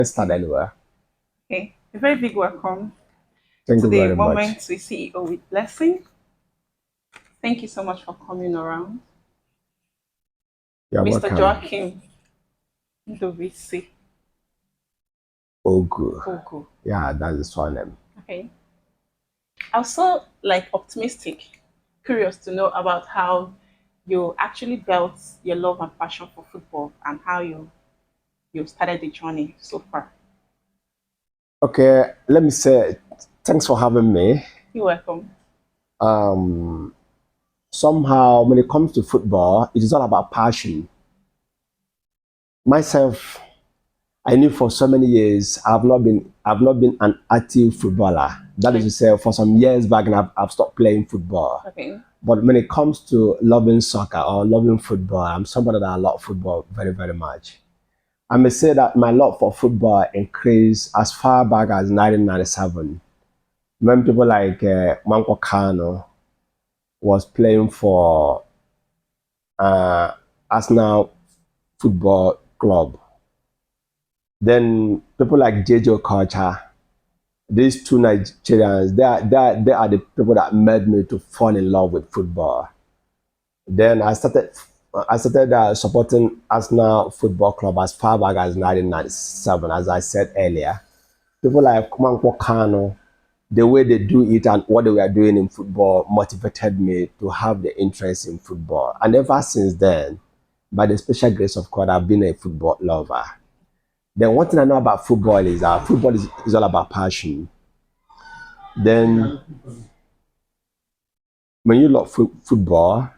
Let's start anywhere. Okay, a very big welcome Thank to you the very much. Moment with CEO with Blessing. Thank you so much for coming around. You're Mr. welcome. Joachim Dovisi Ogu. Ogu. Yeah, that's his surname. Okay. Also, like optimistic, curious to know about how you actually built your love and passion for football and how you started the journey so far. Okay, let me say thanks for having me. You're welcome. Um, Somehow, when it comes to football, it is all about passion. Myself, I knew for so many years I've not been an active footballer. That is Okay. to say, for some years back, and I've stopped playing football. Okay. But when it comes to loving soccer or loving football, I'm somebody that I love football very, very much. I may say that my love for football increased as far back as 1997 when people like Manko Kano was playing for uh, Arsenal Football Club. Then people like JJ Okocha, these two Nigerians, they are the people that made me to fall in love with football. Then I started supporting Arsenal Football Club as far back as 1997, as I said earlier. People like Kumanko Kano, the way they do it and what they were doing in football motivated me to have the interest in football. And ever since then, by the special grace of God, I've been a football lover. Then one thing I know about football is that football is all about passion. Then when you love football,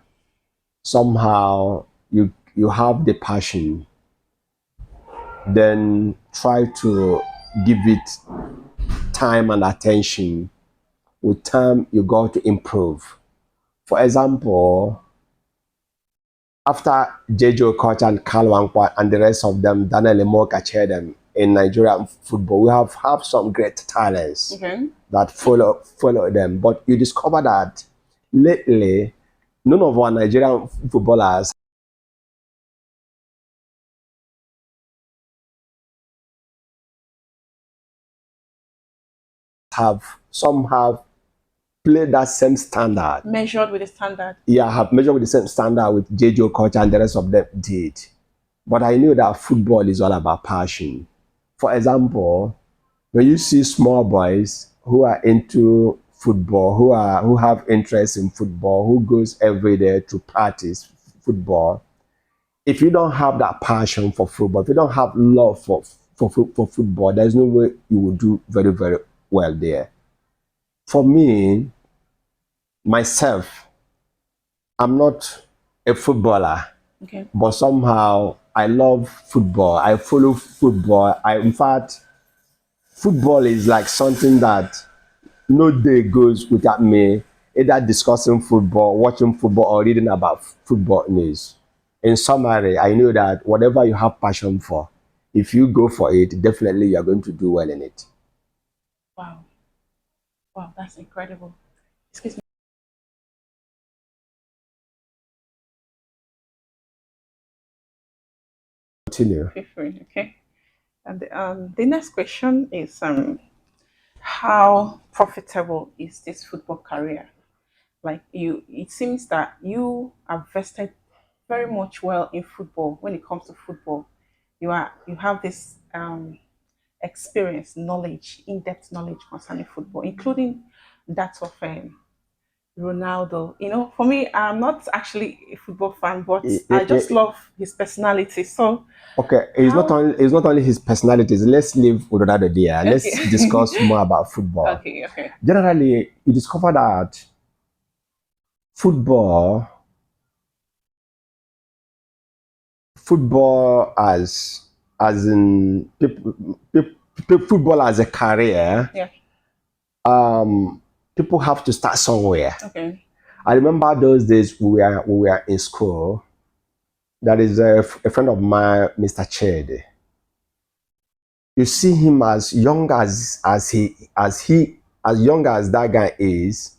somehow you have the passion. Then try to give it time and attention. With time, you got to improve. For example, after Jejo Koch and Karl Wankwa and the rest of them, Daniel Emoka chaired them in Nigerian football, we have some great talents Okay. that follow them. But you discover that lately, none of our Nigerian footballers have played that same standard. Measured with the standard. Yeah, have measured with the same standard with Jejo Koch and the rest of them did. But I knew that football is all about passion. For example, when you see small boys who are into football, who have interest in football, who goes every day to practice football, if you don't have that passion for football, if you don't have love for football, there's no way you will do very, very well there. For me, myself, I'm not a footballer, Okay. but somehow I love football. I follow football. In fact, football is like something that no day goes without me either discussing football, watching football, or reading about football news. In summary, I know that whatever you have passion for, if you go for it, definitely you're going to do well in it. Wow. Wow, that's incredible. Excuse me. Continue. Feel free. Okay. And the next question is how profitable is this football career? Like it seems that you are vested very much well in football. When it comes to football, you have this experience, knowledge, in-depth knowledge concerning football, including that of Ronaldo. For me, I'm not actually a football fan, but I- I I- just I- love his personality. So Okay, how? it's not only his personalities. Let's leave Ronaldo there. Let's Okay. discuss more about football. Okay. Okay. Generally, you discover that football, football as in football as a career, Yeah. um, people have to start somewhere. Okay. I remember those days we were in school. That is a friend of mine, Mr. Chede. You see him as young as young as that guy is,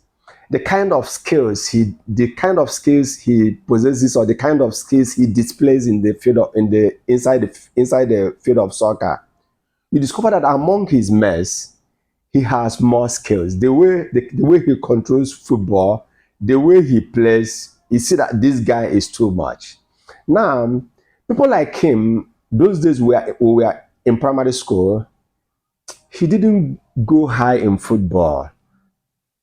the kind of skills he possesses, or the kind of skills he displays in the field of, in the inside the field of soccer, you discover that among his mates, he has more skills. The way he controls football, the way he plays, you see that this guy is too much. Now, people like him, those days we were in primary school, he didn't go high in football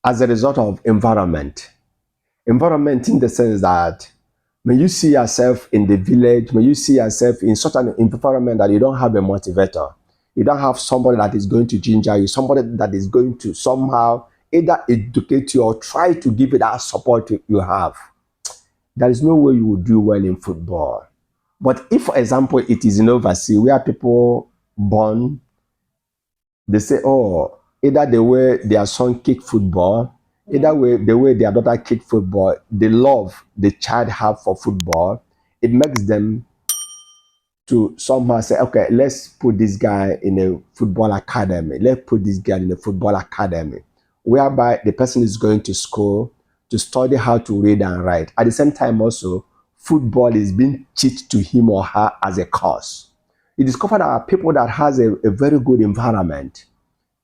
as a result of environment. Environment in the sense that when you see yourself in the village, when you see yourself in such an environment that you don't have a motivator, you don't have somebody that is going to ginger you, somebody that is going to somehow either educate you or try to give you that support you have, there is no way you will do well in football. But if, for example, it is in overseas where people born, they say, oh, either the way their son kick football, either way the way their daughter kick football, the love the child have for football, it makes them to somehow say, okay, let's put this guy in a football academy. Let's put this guy in a football academy, whereby the person is going to school to study how to read and write. At the same time, also, football is being taught to him or her as a course. You discover that people that has a very good environment,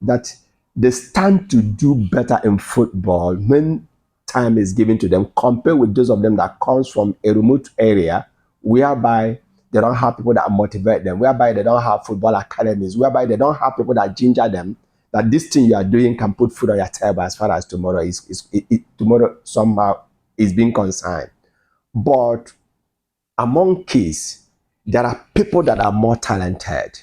that they stand to do better in football when time is given to them, compared with those of them that comes from a remote area whereby they don't have people that motivate them, whereby they don't have football academies, whereby they don't have people that ginger them, that this thing you are doing can put food on your table as far as tomorrow tomorrow somehow is being concerned. But among kids, there are people that are more talented.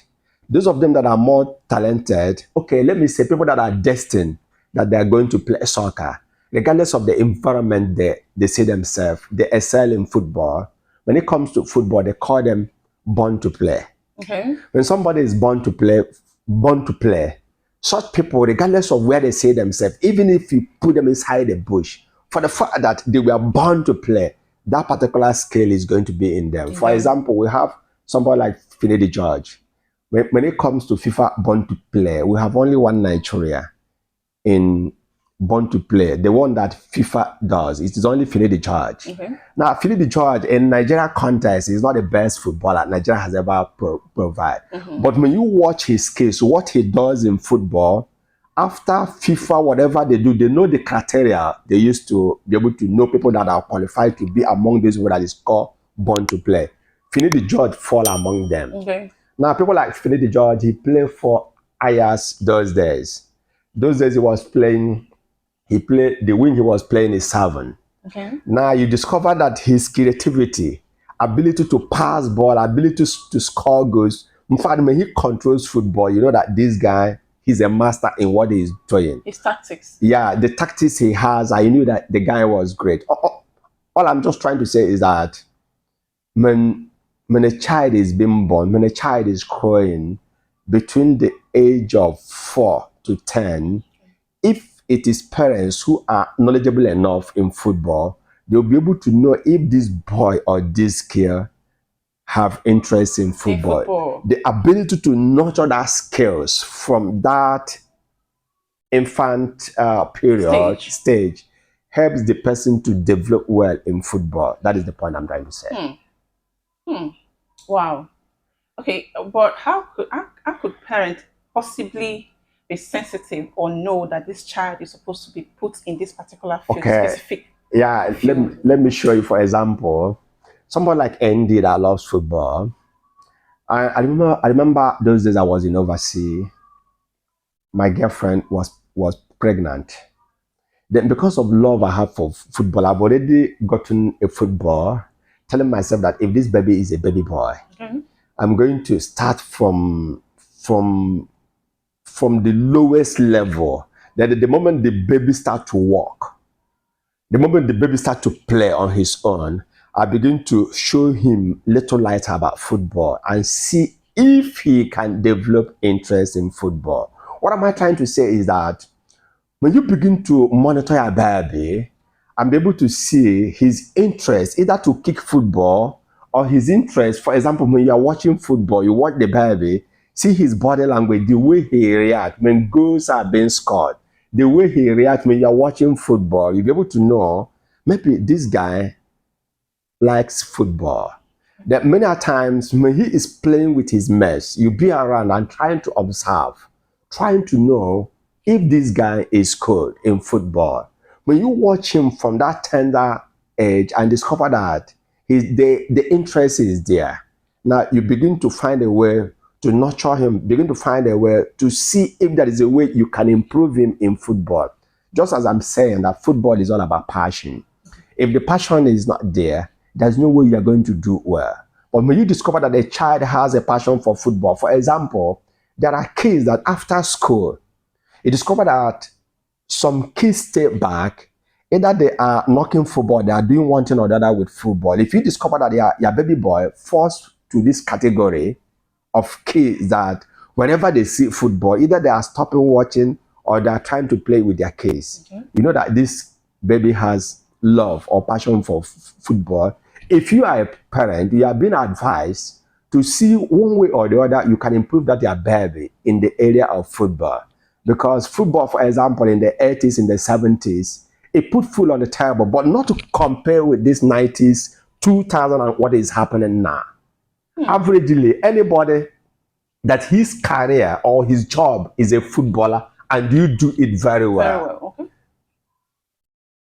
Those of them that are more talented, okay, let me say people that are destined that they are going to play soccer, regardless of the environment they see themselves, they excel in football. When it comes to football, they call them born to play. Okay. When somebody is born to play, such people, regardless of where they see themselves, even if you put them inside a bush, for the fact that they were born to play, that particular skill is going to be in them. For example, we have somebody like Finidi George. When it comes to FIFA born to play, we have only one Nigeria in born to play. The one that FIFA does, it is only Finidi George. Okay. Now, Finidi George in Nigeria context is not the best footballer Nigeria has ever provided. But when you watch his case, what he does in football, after FIFA, whatever they do, they know the criteria they used to be able to know people that are qualified to be among those people that is called born to play. Finidi George fall among them. Okay. Now, people like Finidi George, he played for Ajax those days. Those days he was playing, he played, the wing he was playing is 7. Okay. Now you discover that his creativity, ability to pass ball, ability to score goals. In fact, when he controls football, you know that this guy, he's a master in what he's doing. His tactics. Yeah, the tactics he has, I knew that the guy was great. All I'm just trying to say is that when a child is being born, when a child is growing between the age of 4 to 10, if it is parents who are knowledgeable enough in football, they'll be able to know if this boy or this girl have interest in football. The ability to nurture that skills from that infant period stage helps the person to develop well in football. That is the point I'm trying to say. Wow. Okay, but how could parents possibly be sensitive or know that this child is supposed to be put in this particular field, specific? Yeah, field? let me show you, for example, someone like Andy that loves football. I remember those days I was in overseas. My girlfriend was pregnant. Then because of love I have for football, I've already gotten a football, telling myself that if this baby is a baby boy, I'm going to start from the lowest level. That the moment the baby start to walk, the moment the baby start to play on his own, I begin to show him little light about football and see if he can develop interest in football. What am I trying to say is that when you begin to monitor your baby and be able to see his interest either to kick football or his interest, for example, when you are watching football, you watch the baby, see his body language, the way he reacts when goals are being scored, the way he reacts when you are watching football, you'll be able to know maybe this guy likes football. That many a times when he is playing with his mess, you be around and trying to observe, trying to know if this guy is good in football. When you watch him from that tender age and discover that the interest is there, now you begin to find a way to nurture him, begin to find a way to see if there is a way you can improve him in football. Just as I'm saying that football is all about passion. If the passion is not there, there's no way you're going to do well. But when you discover that a child has a passion for football, for example, there are kids that after school, you discover that some kids stay back, either they are knocking football, they are doing one thing or the other with football. If you discover that your baby boy falls to this category of kids that whenever they see football, either they are stopping watching or they are trying to play with their kids. Okay. You know that this baby has love or passion for football. If you are a parent, you are being advised to see one way or the other you can improve that your baby in the area of football. Because football, for example, in the 80s, in the 70s, it put food on the table, but not to compare with this 90s, 2000 and what is happening now. Averagely, anybody that his career or his job is a footballer and you do it very well. Very well. Okay.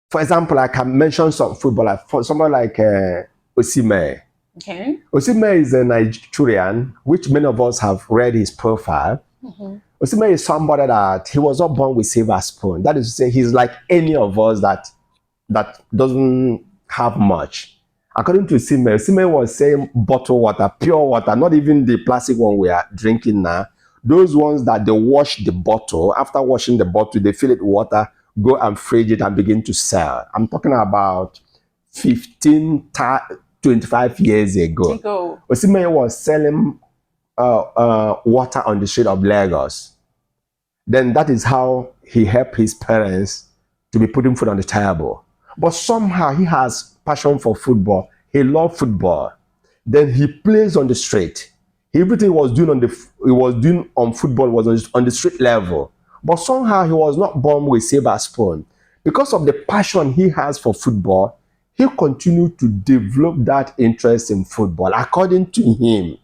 For example, I can mention some footballer, for someone like Osimhen. Okay. Osimhen is a Nigerian, which many of us have read his profile. Osimhen is somebody that he was not born with silver spoon. That is to say, he's like any of us that doesn't have much. According to Osimhen was saying bottled water, pure water, not even the plastic one we are drinking now. Those ones that they wash the bottle, after washing the bottle, they fill it with water, go and fridge it and begin to sell. I'm talking about 25 years ago. Osimhen was selling water on the street of Lagos. Then that is how he helped his parents to be putting food on the table. But somehow he has passion for football. He loves football. Then he plays on the street. Everything he was doing on football was on the street level. But somehow he was not born with silver spoon. Because of the passion he has for football, he continued to develop that interest in football. According to him,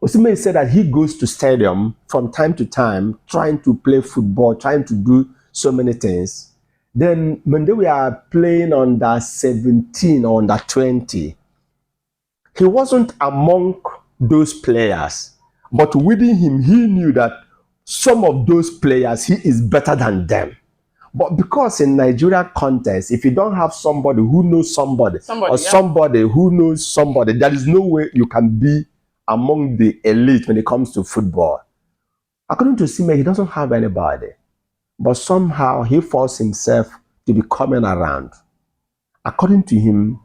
Osimhen said that he goes to stadium from time to time trying to play football, trying to do so many things. Then when they were playing under 17 or under 20, he wasn't among those players. But within him, he knew that some of those players, he is better than them. But because in Nigeria context, if you don't have somebody who knows somebody or somebody who knows somebody, there is no way you can be among the elite when it comes to football. According to Osimhen, he doesn't have anybody. But somehow he forced himself to be coming around. According to him,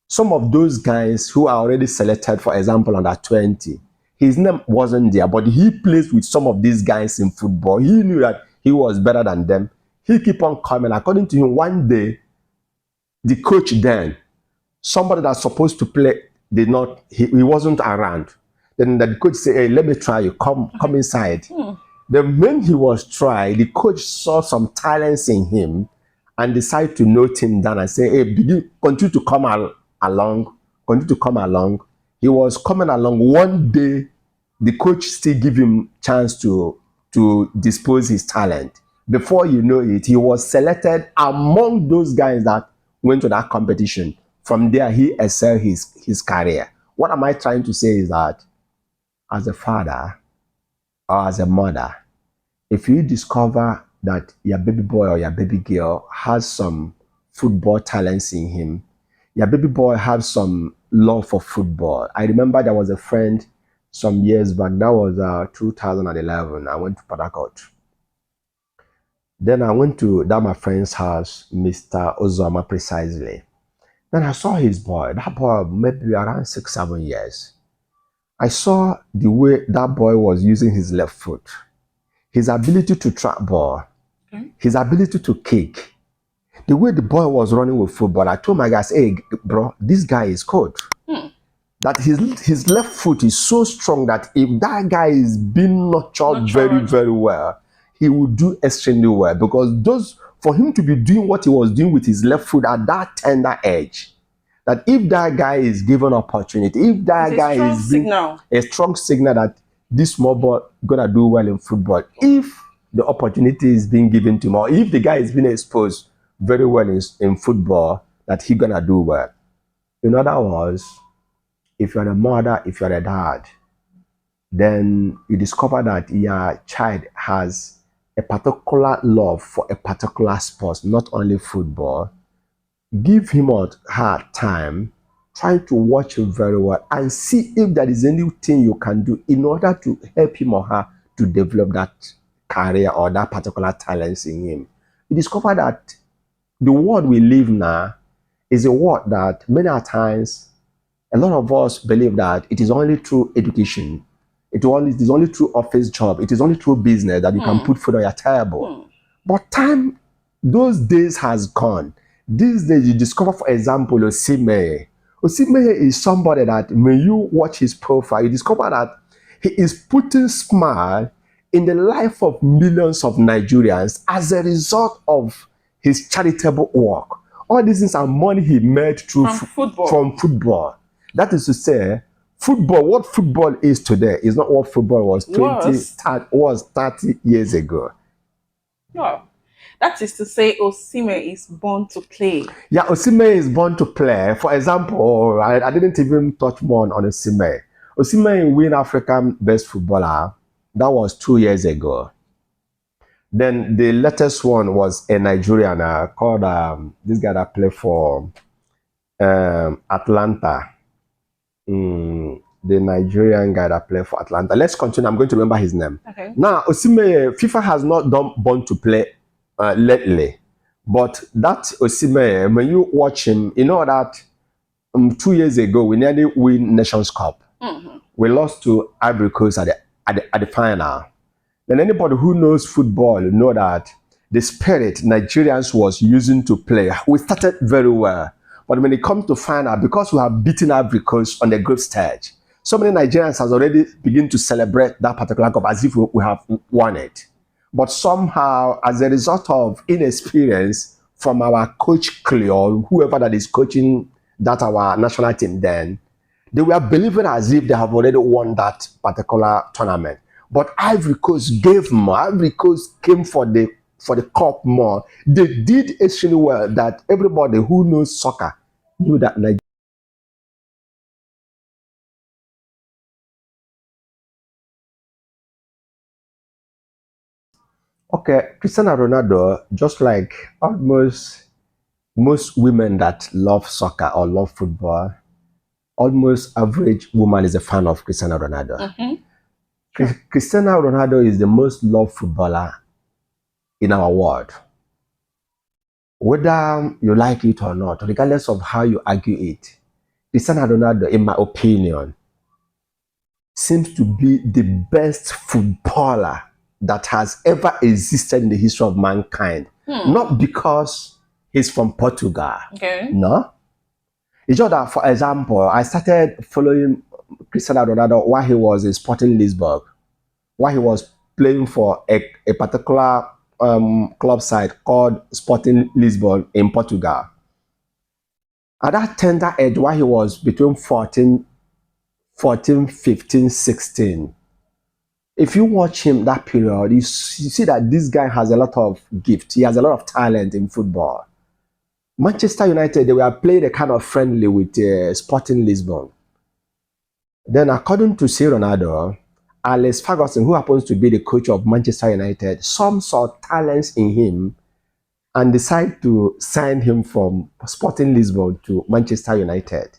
some of those guys who are already selected, for example, under 20, his name wasn't there, but he plays with some of these guys in football. He knew that he was better than them. He keep on coming. According to him, one day, the coach then, somebody that's supposed to play, he wasn't around. Then the coach said, hey, let me try you, come inside. Then when he was tried, the coach saw some talents in him and decided to note him down and say, hey, continue to come along, continue to come along. He was coming along. One day, the coach still give him chance to dispose his talent. Before you know it, he was selected among those guys that went to that competition. From there, he excelled his career. What am I trying to say is that as a father or as a mother, if you discover that your baby boy or your baby girl has some football talents in him, your baby boy has some love for football. I remember there was a friend some years back, that was 2011. I went to Port Harcourt. Then I went to my friend's house, Mr. Ozoma precisely. Then I saw his boy. That boy maybe around 6-7 years. I saw the way that boy was using his left foot, his ability to track ball, his ability to kick, the way the boy was running with football. I told my guys, hey, bro, this guy is good. That his left foot is so strong that if that guy is being nurtured very, very well, he will do extremely well. Because for him to be doing what he was doing with his left foot at that tender age, That if that guy is given opportunity, if It's that a guy strong is being signal. a strong signal that this small boy gonna do well in football, if the opportunity is being given to him, or if the guy is being exposed very well in football, that he gonna do well. In other words, if you're a mother, if you're a dad, then you discover that your child has a particular love for a particular sport, not only football. Give him or her time, try to watch him very well, and see if there is anything you can do in order to help him or her to develop that career or that particular talents in him. You discover that the world we live now is a world that many a times a lot of us believe that it is only through education, it is only through office job, it is only through business that you can put food on your table. But time, those days has gone. These days you discover, for example, Osimhen. Osimhen is somebody that when you watch his profile, you discover that he is putting smile in the life of millions of Nigerians as a result of his charitable work. All these things are money he made through from football. That is to say, football, what football is today is not what football was 30 years ago. Wow. That is to say, Osimhen is born to play. Yeah, Osimhen is born to play. For example, I didn't even touch more on Osimhen. Osimhen win African Best Footballer. That was 2 years ago. Then the latest one was a Nigerian called this guy that played for Atlanta. The Nigerian guy that played for Atlanta. Let's continue. I'm going to remember his name. Okay. Now, Osimhen, FIFA has not done born to play lately. But that Osimhen, when you watch him, you know that 2 years ago, we nearly win Nations Cup. We lost to Ivory Coast at the final. Then anybody who knows football know that the spirit Nigerians was using to play, we started very well. But when it comes to final, because we have beaten Ivory Coast on the group stage, so many Nigerians has already begun to celebrate that particular cup as if we have won it. But somehow, as a result of inexperience from our coach Cleo, whoever that is coaching that our national team then, they were believing as if they have already won that particular tournament. But Ivory Coast gave more. Ivory Coast came for the cup more. They did extremely well that everybody who knows soccer knew that Nigeria. Okay, Cristiano Ronaldo, just like almost most women that love soccer or love football, almost average woman is a fan of Cristiano Ronaldo. Cristiano Ronaldo is the most loved footballer in our world. Whether you like it or not, regardless of how you argue it, Cristiano Ronaldo, in my opinion, seems to be the best footballer that has ever existed in the history of mankind. Not because he's from Portugal. Okay. No. It's just that, for example, I started following Cristiano Ronaldo while he was in Sporting Lisbon, while he was playing for a particular club side called Sporting Lisbon in Portugal. At that tender age, while he was between 14, 15, 16, if you watch him that period, you see that this guy has a lot of gift. He has a lot of talent in football. Manchester United, they were playing a kind of friendly with Sporting Lisbon. Then, according to Sir Ronaldo, Alex Ferguson, who happens to be the coach of Manchester United, some saw talents in him and decided to sign him from Sporting Lisbon to Manchester United.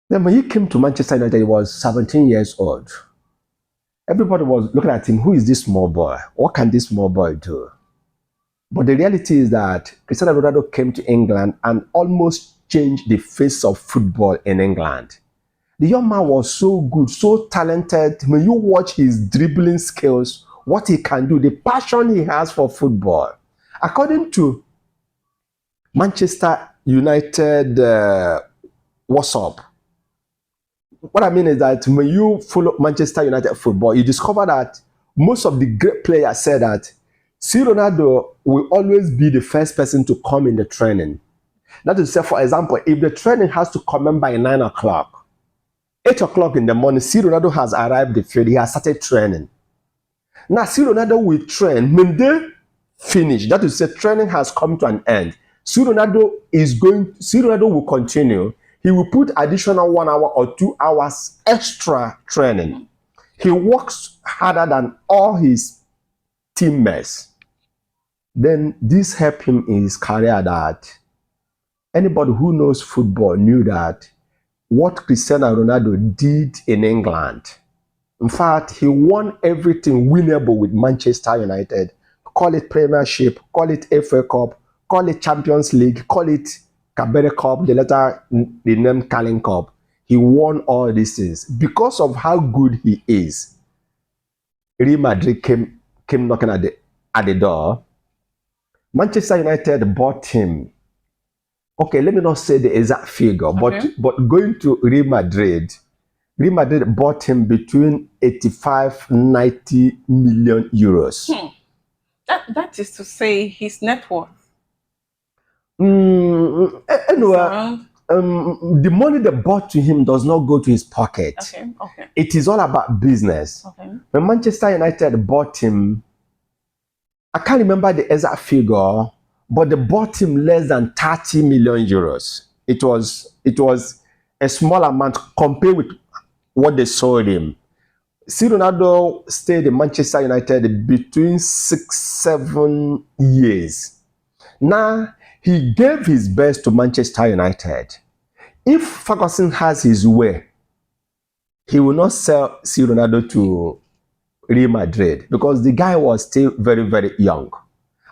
Then when he came to Manchester United, he was 17 years old. Everybody was looking at him, who is this small boy? What can this small boy do? But the reality is that Cristiano Ronaldo came to England and almost changed the face of football in England. The young man was so good, so talented. When you watch his dribbling skills, what he can do, the passion he has for football. According to Manchester United WhatsApp, what I mean is that when you follow Manchester United football, you discover that most of the great players say that C. Ronaldo will always be the first person to come in the training. That is to say, for example, if the training has to come by 9 o'clock, 8 o'clock in the morning, see Ronaldo has arrived the field, he has started training. Now, see Ronaldo will train. When they finish, that is to say, training has come to an end. See Ronaldo will continue. He will put additional 1 hour or 2 hours extra training. He works harder than all his teammates. Then this helped him in his career that anybody who knows football knew that what Cristiano Ronaldo did in England. In fact, he won everything winnable with Manchester United. Call it Premiership, call it FA Cup, call it Champions League, call it Kabere Cup, the latter the name Carling Cup. He won all these things. Because of how good he is, Real Madrid came knocking at the door. Manchester United bought him. Okay, let me not say the exact figure, Okay. but going to Real Madrid bought him between 85-90 million euros. That is to say his net worth. Anyway, Around. the money they bought to him does not go to his pocket. Okay. It is all about business. Okay. When Manchester United bought him, I can't remember the exact figure, but they bought him less than 30 million euros. It was a small amount compared with what they sold him. See, Ronaldo stayed in Manchester United between 6-7 years. Now, he gave his best to Manchester United. If Ferguson has his way, he will not sell C. Ronaldo to Real Madrid because the guy was still very, very young.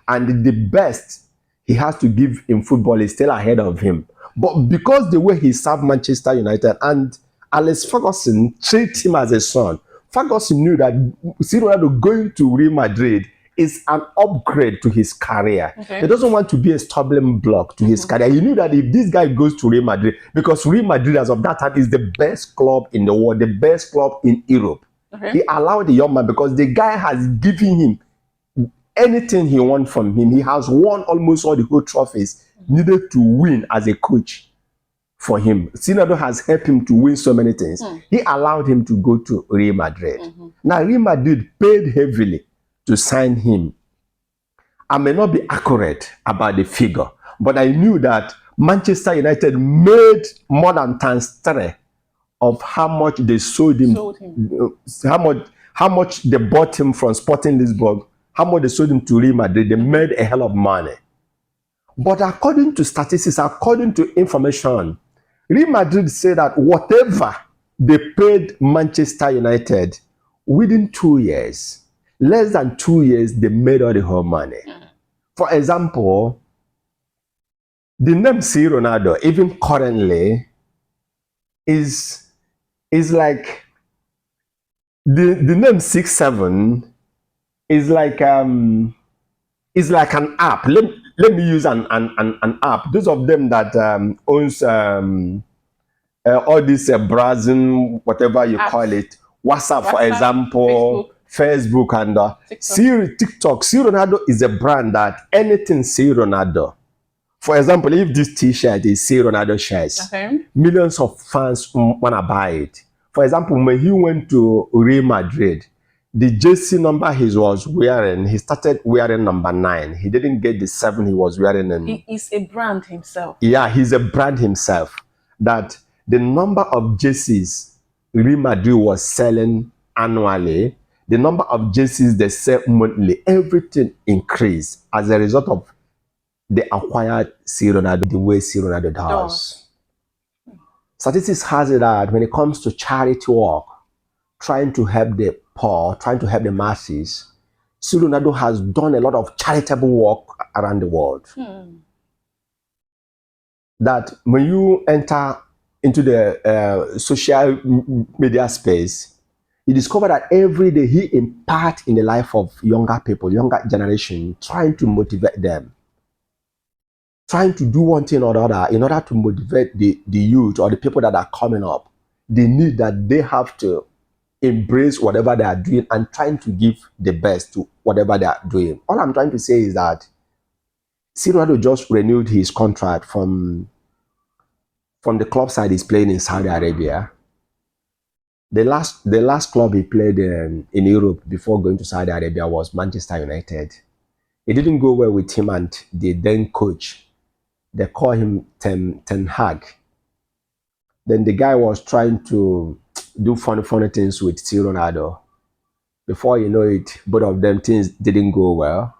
And the best he has to give in football is still ahead of him. But because the way he served Manchester United and Alex Ferguson treated him as a son, Ferguson knew that C. Ronaldo going to Real Madrid is an upgrade to his career. Okay. He doesn't want to be a stumbling block to his career. He knew that if this guy goes to Real Madrid, because Real Madrid as of that time is the best club in the world, the best club in Europe. Okay. He allowed the young man because the guy has given him anything he wants from him. He has won almost all the whole trophies needed to win as a coach for him. Ronaldo has helped him to win so many things. He allowed him to go to Real Madrid. Now, Real Madrid paid heavily to sign him. I may not be accurate about the figure, but I knew that Manchester United made more than times 3 of how much they sold him. How much they bought him from Sporting Lisbon, how much they sold him to Real Madrid. They made a hell of money. But according to statistics, according to information, Real Madrid said that whatever they paid Manchester United, within 2 years, less than 2 years, they made all the whole money. For example, the name C. Ronaldo, even currently, is like the name 6-7 is like an app. Let me use an app. Those of them that owns all this browsing, whatever you call it, WhatsApp, for example, Facebook and TikTok. C. Ronaldo is a brand that anything C. Ronaldo. For example, if this T-shirt is C. Ronaldo shirts, millions of fans wanna buy it. For example, when he went to Real Madrid, the jersey number he was wearing, he started wearing number 9. He didn't get the 7 he was wearing. He is a brand himself. Yeah, he's a brand himself. That the number of jerseys Real Madrid was selling annually, the number of jerseys they sell monthly, everything increased as a result of they acquired C. Ronaldo the way C. Ronaldo does. Statistics has it that when it comes to charity work, trying to help the poor, trying to help the masses, C. Ronaldo has done a lot of charitable work around the world. That when you enter into the social media space, you discover that every day he imparts in the life of younger people, younger generation, trying to motivate them, trying to do one thing or the other in order to motivate the youth or the people that are coming up. They need that they have to embrace whatever they are doing and trying to give the best to whatever they are doing. All I'm trying to say is that Ronaldo just renewed his contract from the club side he's playing in Saudi Arabia. The last club he played in Europe before going to Saudi Arabia was Manchester United. It didn't go well with him and the then coach. They call him Ten Hag. Then the guy was trying to do funny things with Ronaldo. Before you know it, both of them things didn't go well.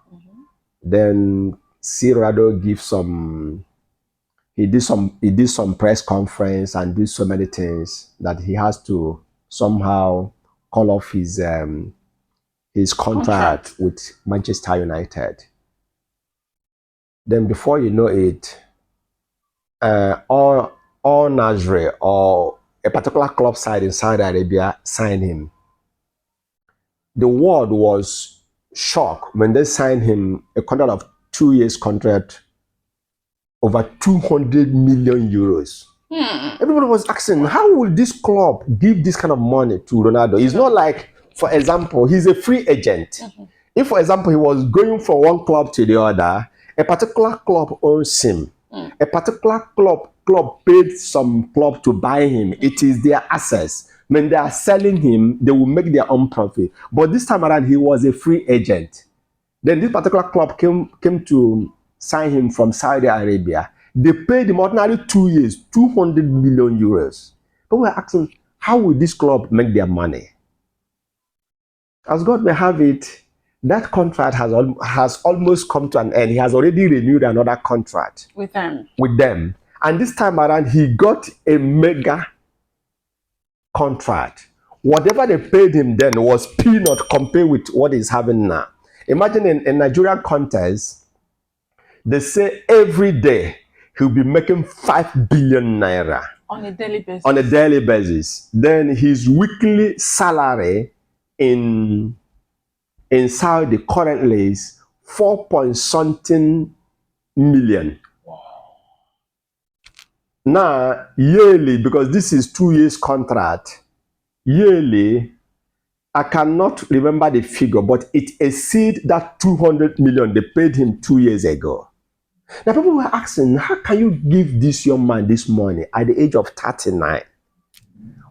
Then Ronaldo he did some press conference and did so many things that he has to somehow call off his contract with Manchester United. Then before you know it, all Nasri or a particular club side in Saudi Arabia signed him. The world was shocked when they signed him a contract of 2 years contract over 200 million euros. Everybody was asking, how will this club give this kind of money to Ronaldo? It's not like, for example, he's a free agent. If, for example, he was going from one club to the other, a particular club owns him. A particular club paid some club to buy him. It is their assets. When they are selling him, they will make their own profit. But this time around, he was a free agent. Then this particular club came to sign him from Saudi Arabia. They paid him ordinarily 2 years, 200 million euros. But we're asking, how will this club make their money? As God may have it, that contract has almost come to an end. He has already renewed another contract with them. And this time around, he got a mega contract. Whatever they paid him then was peanut compared with what he's having now. Imagine in a Nigerian contest, they say every day he'll be making 5 billion naira. On a daily basis. On a daily basis. Then his weekly salary in Saudi currently is 4-point-something million. Wow. Now, yearly, because this is 2 years contract, yearly, I cannot remember the figure, but it exceeds that 200 million they paid him 2 years ago. Now, people were asking, how can you give this young man this money at the age of 39?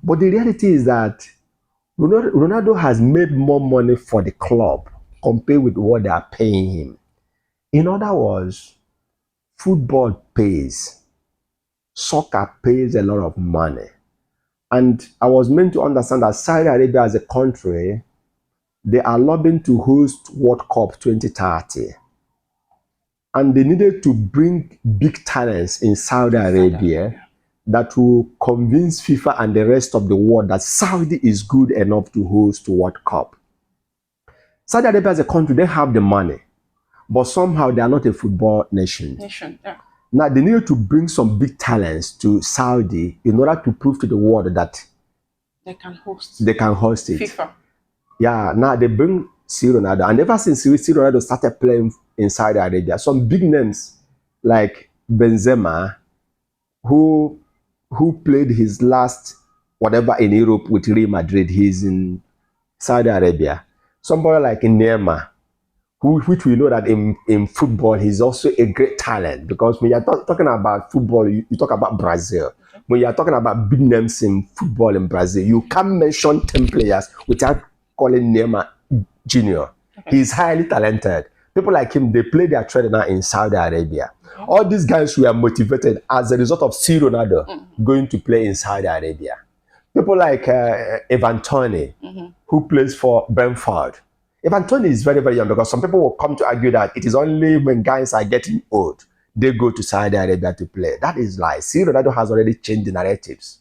But the reality is that Ronaldo has made more money for the club compared with what they are paying him. In other words, football pays. Soccer pays a lot of money. And I was meant to understand that Saudi Arabia as a country, they are lobbying to host World Cup 2030. And they needed to bring big talents in Saudi Arabia that will convince FIFA and the rest of the world that Saudi is good enough to host World Cup. Saudi Arabia as a country, they have the money, but somehow they are not a football nation. Now, they needed to bring some big talents to Saudi in order to prove to the world that they can host it. FIFA. Yeah, now they bring Ronaldo. And ever since Ronaldo started playing in Saudi Arabia, some big names like Benzema, who played his last whatever in Europe with Real Madrid, he's in Saudi Arabia. Somebody like Neymar, which we know that in football, he's also a great talent, because when you're talking about football, you talk about Brazil. Okay. When you're talking about big names in football in Brazil, you can't mention 10 players without calling Neymar Jr. Okay. He's highly talented. People like him, they play their trade now in Saudi Arabia. Okay. All these guys were motivated as a result of Ronaldo going to play in Saudi Arabia. People like Ivan Toney, who plays for Brentford. Ivan Toney is very, very young, because some people will come to argue that it is only when guys are getting old they go to Saudi Arabia to play. That is lies. Ronaldo has already changed the narratives.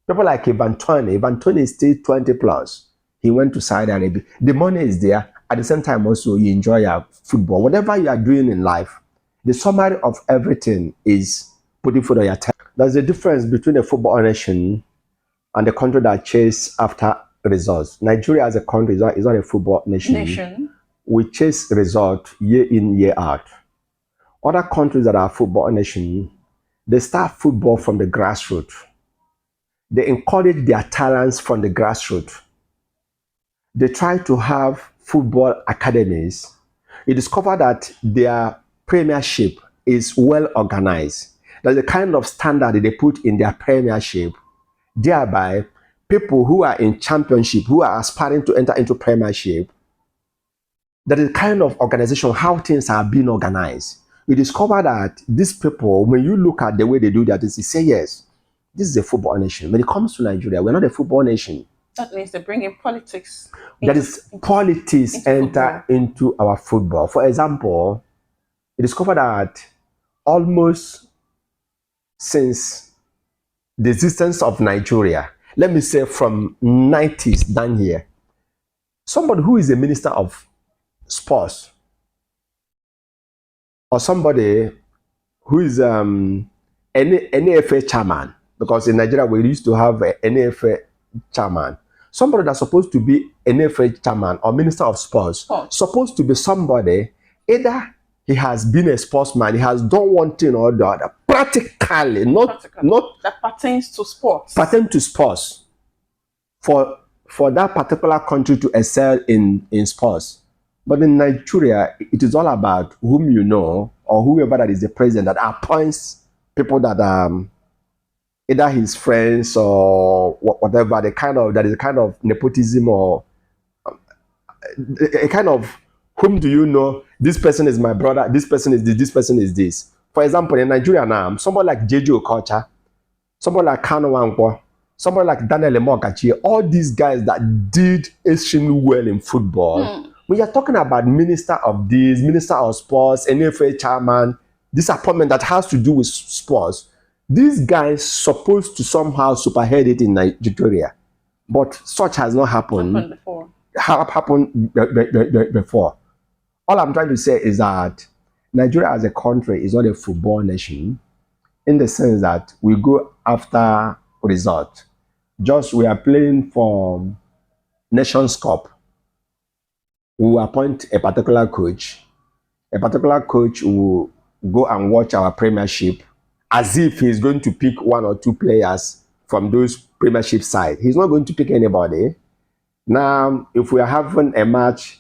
People like Ivan Toney is still 20 plus. He went to Saudi Arabia. The money is there. At the same time, also, you enjoy your football. Whatever you are doing in life, the summary of everything is putting food on your table. There's a difference between a football nation and the country that chase after results. Nigeria as a country is not a football nation. We chase results year in, year out. Other countries that are football nation, they start football from the grassroots. They encourage their talents from the grassroots. They try to have football academies. You discover that their premiership is well organized. That's the kind of standard that they put in their premiership. Thereby, people who are in championship, who are aspiring to enter into premiership, that is the kind of organization, how things are being organized. You discover that these people, when you look at the way they do that, you say, yes, this is a football nation. When it comes to Nigeria, we're not a football nation. That means they bring in politics. That is, politics enter football. into our football. For example, you discover that almost since the existence of Nigeria, let me say from 90s down here, somebody who is a minister of sports or somebody who is NAFA chairman, because in Nigeria we used to have a NAFA chairman, somebody that's supposed to be NAFA chairman or minister of sports, supposed to be somebody, either he has been a sportsman, he has done one thing or the other, practically, not that pertains to sports. Pertain to sports. For that particular country to excel in sports. But in Nigeria, it is all about whom you know or whoever that is the president that appoints people that either his friends or whatever. That is a kind of nepotism or a kind of whom do you know? This person is my brother. This person is this. This person is this. For example, in Nigeria now, somebody like J.J. Okocha, somebody like Kano Wangpo, somebody like Leonelmessi, all these guys that did extremely well in football. When you're talking about minister of this, minister of sports, NFA chairman, this appointment that has to do with sports, these guys supposed to somehow superhead it in Nigeria, but such has not happened before. Before. All I'm trying to say is that Nigeria as a country is not a football nation, in the sense that we go after result. Just we are playing for Nations Cup. We will appoint a particular coach. A particular coach will go and watch our premiership as if he's going to pick one or two players from those premiership side. He's not going to pick anybody. Now, if we are having a match,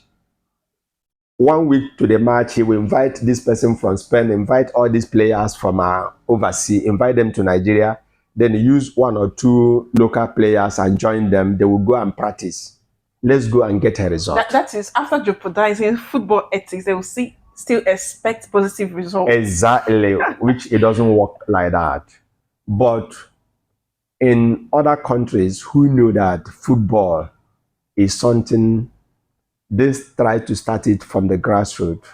1 week to the match, he will invite this person from Spain, invite all these players from overseas, invite them to Nigeria, then use one or two local players and join them. They will go and practice. Let's go and get a result. That is, after jeopardizing football ethics, they will still expect positive results. Exactly, which it doesn't work like that. But in other countries who know that football is something, they try to start it from the grassroots.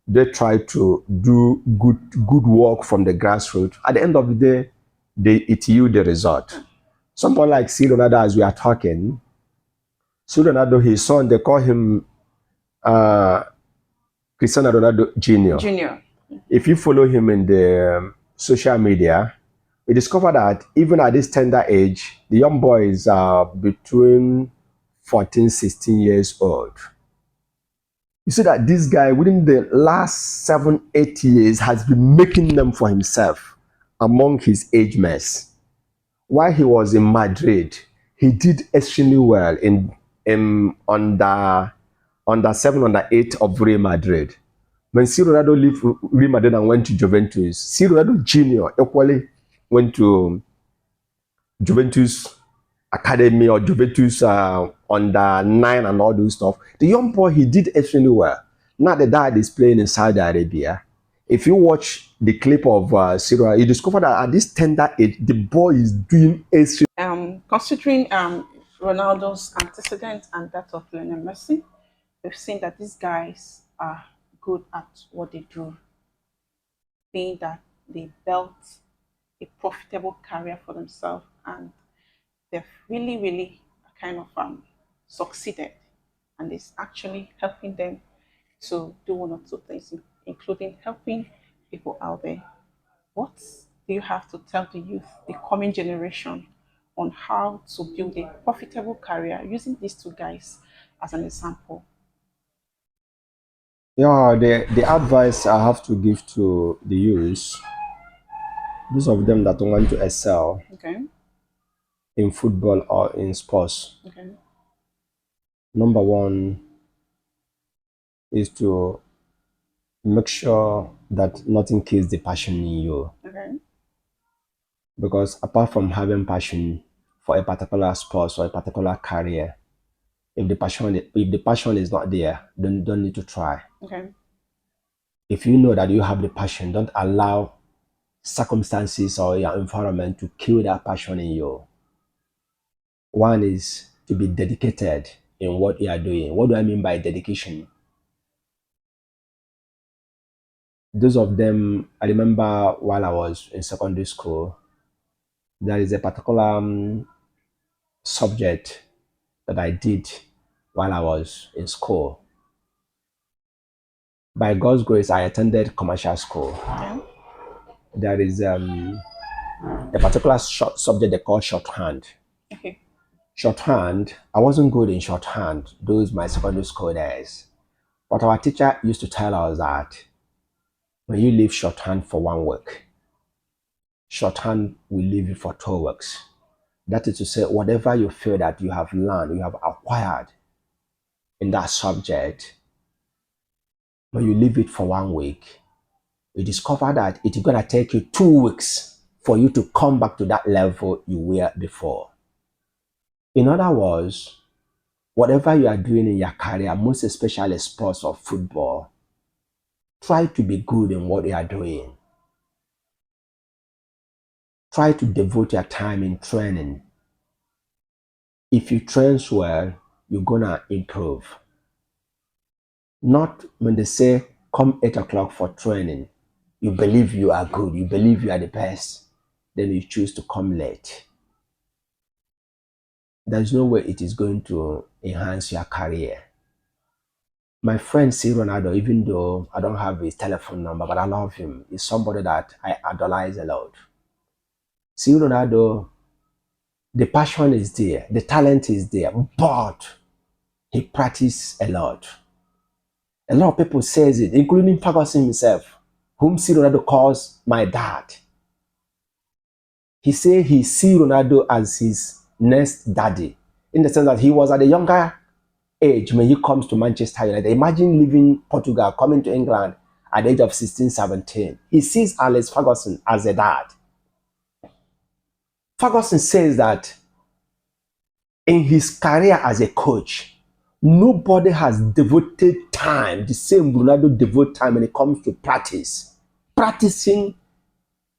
They try to do good work from the grassroots. At the end of the day, it yield the result. Somebody like Ronaldo, as we are talking, Ronaldo, his son, they call him Cristiano Ronaldo Jr. If you follow him in the social media, we discover that even at this tender age, the young boy is between 14, 16 years old. You see that this guy, within the last 7, 8 years, has been making them for himself among his age mates. While he was in Madrid, he did extremely well in under 7, under 8 of Real Madrid. When Ronaldo left Real Madrid and went to Juventus, Ronaldo Jr. equally went to Juventus Academy or Juventus under 9 and all those stuff. The young boy, he did extremely well. Now the dad is playing in Saudi Arabia. If you watch the clip of Ciro, you discover that at this tender age, the boy is doing extremely. Considering Ronaldo's antecedents and that of Leonelmessi, we've seen that these guys are good at what they do, being that they built a profitable career for themselves, and they've really kind of succeeded, and it's actually helping them to do one or two things, including helping people out there. What do you have to tell the youth, the coming generation, on how to build a profitable career using these two guys as an example? Yeah, the advice I have to give to the youth, those of them that want to excel in football or in sports. Number one is to make sure that nothing kills the passion in you. Okay. Because apart from having passion for a particular sport or a particular career, if the passion is not there, then don't need to try. Okay. If you know that you have the passion, don't allow circumstances or your environment to kill that passion in you. One is to be dedicated in what you are doing. What do I mean by dedication? Those of them, I remember while I was in secondary school, there is a particular subject that I did while I was in school. By God's grace, I attended commercial school. Yeah. There is a particular subject they call shorthand. Okay. Shorthand, I wasn't good in shorthand those my secondary school days. But our teacher used to tell us that when you leave shorthand for 1 week, shorthand will leave you for 2 weeks. That is to say, whatever you feel that you have learned, you have acquired in that subject, when you leave it for 1 week, you discover that it's gonna take you 2 weeks for you to come back to that level you were before. In other words, whatever you are doing in your career, most especially sports or football, try to be good in what you are doing. Try to devote your time in training. If you train well, you're gonna improve. Not when they say come 8 o'clock for training, you believe you are good, you believe you are the best, then you choose to come late. There's no way it is going to enhance your career. My friend C. Ronaldo, even though I don't have his telephone number, but I love him, is somebody that I idolize a lot. C. Ronaldo, the passion is there, the talent is there, but he practices a lot. A lot of people says it, including Ferguson himself, whom C. Ronaldo calls my dad. He say he see Ronaldo as his next daddy, in the sense that he was at a younger age when he comes to Manchester United. Imagine leaving Portugal, coming to England at the age of 16, 17. He sees Alex Ferguson as a dad. Ferguson says that in his career as a coach, nobody has devoted time, the same Ronaldo devote time when it comes to practicing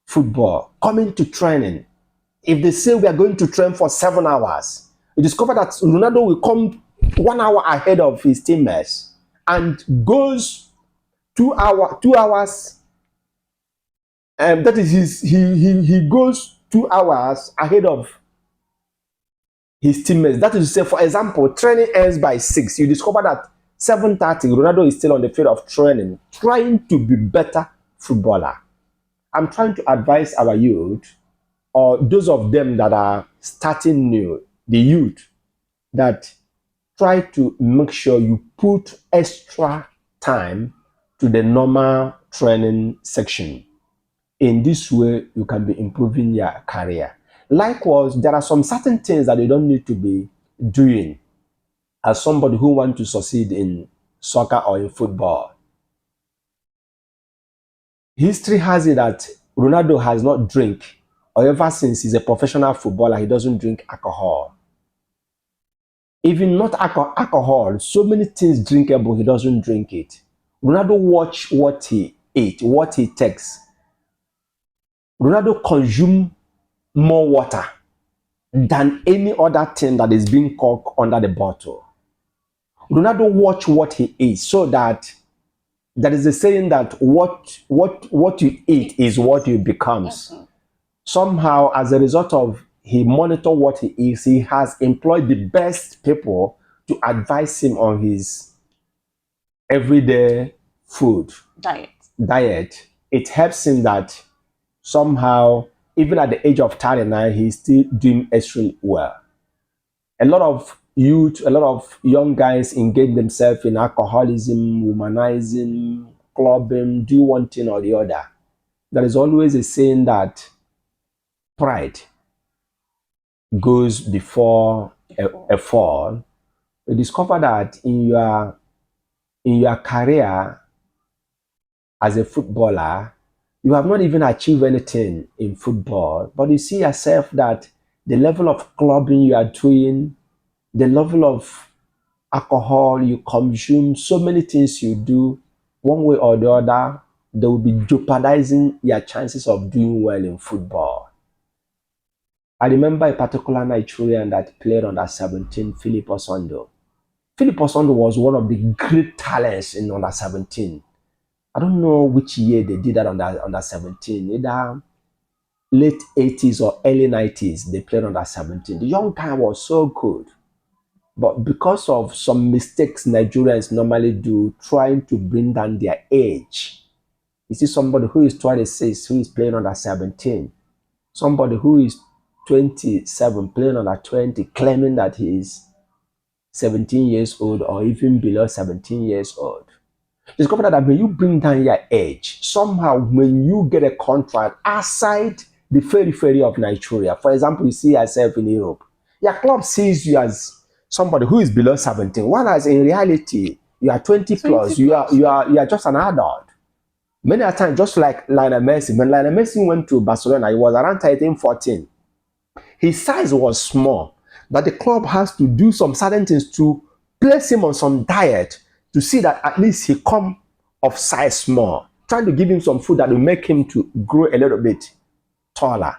football, coming to training. If they say we are going to train for 7 hours, you discover that Ronaldo will come 1 hour ahead of his teammates and goes 2 hours. That is he goes 2 hours ahead of his teammates. That is to say, for example, training ends by 6. You discover that 7:30, Ronaldo is still on the field of training, trying to be better footballer. I'm trying to advise our youth, or those of them that are starting new, the youth, that try to make sure you put extra time to the normal training section. In this way, you can be improving your career. Likewise, there are some certain things that you don't need to be doing as somebody who wants to succeed in soccer or in football. History has it that Ronaldo has not drink, or ever since he's a professional footballer, he doesn't drink alcohol. Even not alcohol, so many things drinkable, he doesn't drink it. Ronaldo watch what he eat, what he takes. Ronaldo consume more water than any other thing that is being cooked under the bottle. Ronaldo watch what he eats, so that there is a saying that what you eat is what you becomes. Somehow, as a result of he monitor what he eats, he has employed the best people to advise him on his everyday food diet. It helps him that somehow, even at the age of 39, he's still doing extremely well. A lot of youth, a lot of young guys engage themselves in alcoholism, womanizing, clubbing, do one thing or the other. There is always a saying that pride goes before a fall. You discover that in your career, as a footballer, you have not even achieved anything in football, but you see yourself that the level of clubbing you are doing, the level of alcohol you consume, so many things you do, one way or the other, they will be jeopardizing your chances of doing well in football. I remember a particular Nigerian that played under 17, Philip Osondo. Philip Osondo was one of the great talents in under 17. I don't know which year they did that under 17, either late 80s or early 90s. They played under 17. The young guy was so good. But because of some mistakes Nigerians normally do, trying to bring down their age, you see somebody who is 26 who is playing under 17, somebody who is 27 playing under 20, claiming that he is 17 years old or even below 17 years old. Discover that when you bring down your age, somehow when you get a contract outside the periphery of Nigeria, for example, you see yourself in Europe, your club sees you as somebody who is below 17, whereas in reality, you are 20 plus, 20 plus. you are just an adult. Many a time, just like Leonelmessi, when Leonelmessi went to Barcelona, he was around 13, 14. His size was small, but the club has to do some certain things to place him on some diet to see that at least he come of size small, trying to give him some food that will make him to grow a little bit taller.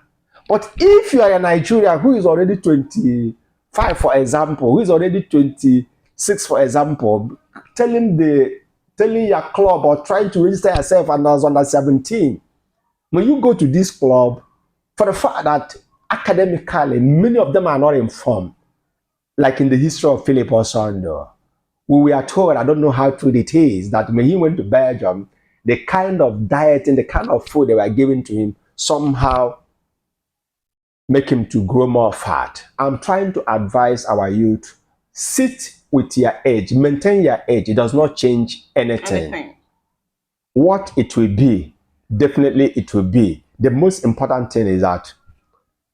But if you are a Nigerian who is already 25, for example, who is already 26, for example, telling your club or trying to register yourself as under 17, when you go to this club, for the fact that academically many of them are not informed, like in the history of Philip Osondo, we were told, I don't know how true it is, that when he went to Belgium, the kind of diet and the kind of food they were giving to him somehow make him to grow more fat. I'm trying to advise our youth, sit with your age, maintain your age. It does not change anything. What it will be, definitely it will be. The most important thing is that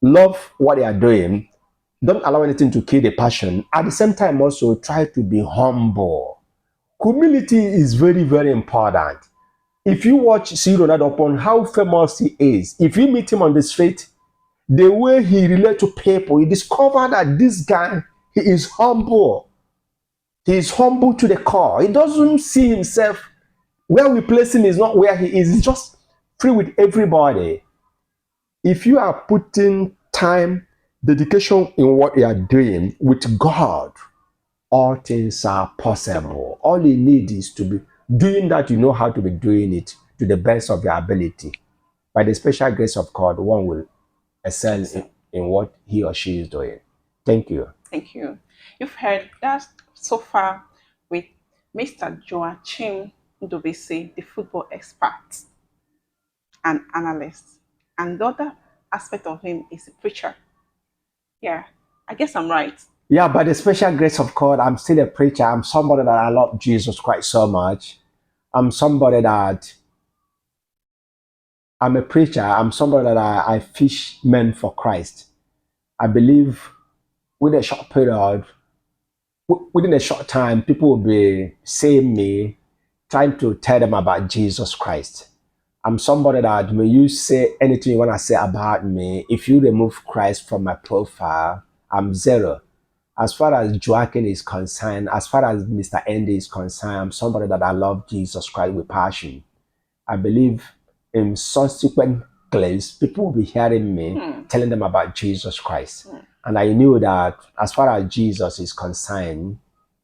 love what you are doing. Don't allow anything to kill the passion. At the same time, also try to be humble. Humility is very, very important. If you watch see Ronaldo upon how famous he is, if you meet him on the street, the way he relates to people, you discover that this guy, he is humble. He is humble to the core. He doesn't see himself, where we place him is not where he is. He's just free with everybody. If you are putting time, dedication in what you are doing with God, all things are possible. All you need is to be doing that. You know how to be doing it to the best of your ability. By the special grace of God, one will excel in what he or she is doing. Thank you. Thank you. You've heard that so far with Mr. Joachim Ndobese, the football expert and analyst. And the other aspect of him is a preacher. Yeah, I guess I'm right. Yeah, by the special grace of God, I'm still a preacher. I'm somebody that I love Jesus Christ so much. I'm somebody that I'm a preacher. I'm somebody that I fish men for Christ. I believe within a short period, within a short time, people will be seeing me, trying to tell them about Jesus Christ. I'm somebody that when you say anything you want to say about me, if you remove Christ from my profile, I'm zero. As far as Joachim is concerned, as far as Mr. Andy is concerned, I'm somebody that I love Jesus Christ with passion. I believe in subsequent clips, people will be hearing me telling them about Jesus Christ. And I knew that as far as Jesus is concerned,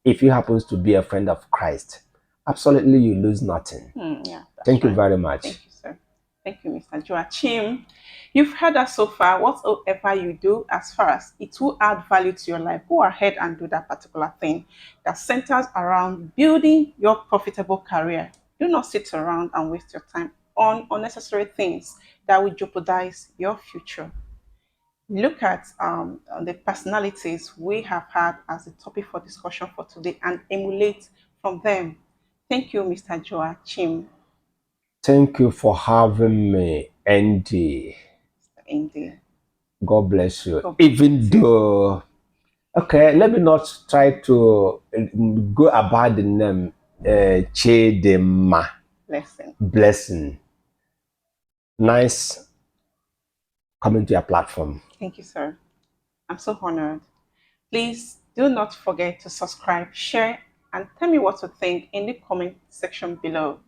if he happens to be a friend of Christ, absolutely you lose nothing. Yeah, Thank you very much. Thank you, sir. Thank you, Mr. Joachim. You've heard us so far. Whatsoever you do, as far as it will add value to your life, go ahead and do that particular thing that centers around building your profitable career. Do not sit around and waste your time on unnecessary things that will jeopardize your future. Look at the personalities we have had as a topic for discussion for today and emulate from them. Thank you, Mr. Joachim. Thank you for having me, Andy. Indeed. God bless you. God bless Even you. though, okay, let me not try to go about the name Chedema. blessing. blessing. Nice coming to your platform. Thank you, sir. I'm so honored. Please do not forget to subscribe, share, and tell me what you think in the comment section below.